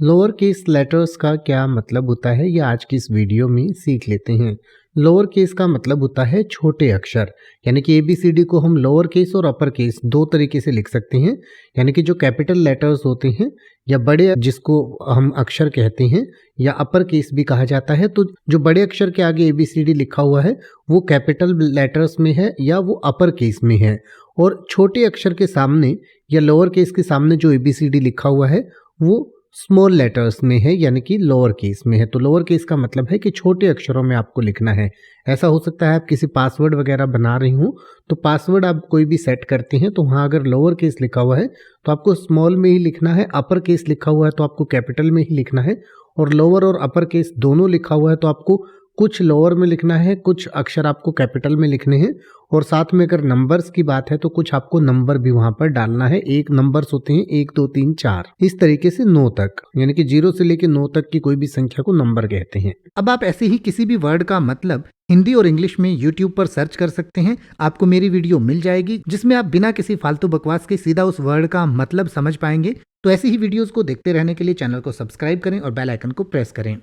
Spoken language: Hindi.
लोअर केस लेटर्स का क्या मतलब होता है, ये आज की इस वीडियो में सीख लेते हैं। लोअर केस का मतलब होता है छोटे अक्षर, यानी कि ABCD को हम लोअर केस और अपर केस दो तरीके से लिख सकते हैं। यानी कि जो कैपिटल लेटर्स होते हैं या बड़े जिसको हम अक्षर कहते हैं या अपर केस भी कहा जाता है, तो जो बड़े अक्षर के आगे ABCD लिखा हुआ है वो कैपिटल लेटर्स में है या वो अपर केस में है, और छोटे अक्षर के सामने या लोअर केस के सामने जो ABCD लिखा हुआ है वो स्मॉल लेटर्स में है, यानी कि लोअर केस में है। तो लोअर केस का मतलब है कि छोटे अक्षरों में आपको लिखना है। ऐसा हो सकता है आप किसी पासवर्ड वगैरह बना रही हूँ, तो पासवर्ड आप कोई भी सेट करते हैं तो वहाँ अगर लोअर केस लिखा हुआ है तो आपको स्मॉल में ही लिखना है, अपर केस लिखा हुआ है तो आपको कैपिटल में ही लिखना है, और लोअर और अपर केस दोनों लिखा हुआ है तो आपको कुछ लोअर में लिखना है, कुछ अक्षर आपको कैपिटल में लिखने हैं, और साथ में अगर नंबर्स की बात है तो कुछ आपको नंबर भी वहां पर डालना है। एक नंबर्स होते हैं 1 2 3 4, इस तरीके से 9 तक, यानी कि 0 से लेकर 9 तक की कोई भी संख्या को नंबर कहते हैं। अब आप ऐसे ही किसी भी वर्ड का मतलब हिंदी और इंग्लिश में YouTube पर सर्च कर सकते हैं। आपको मेरी वीडियो मिल जाएगी जिसमें आप बिना किसी फालतू बकवास के सीधा उस वर्ड का मतलब समझ पाएंगे। तो ऐसी ही वीडियोस को देखते रहने के लिए चैनल को सब्सक्राइब करें और बेल आइकन को प्रेस करें।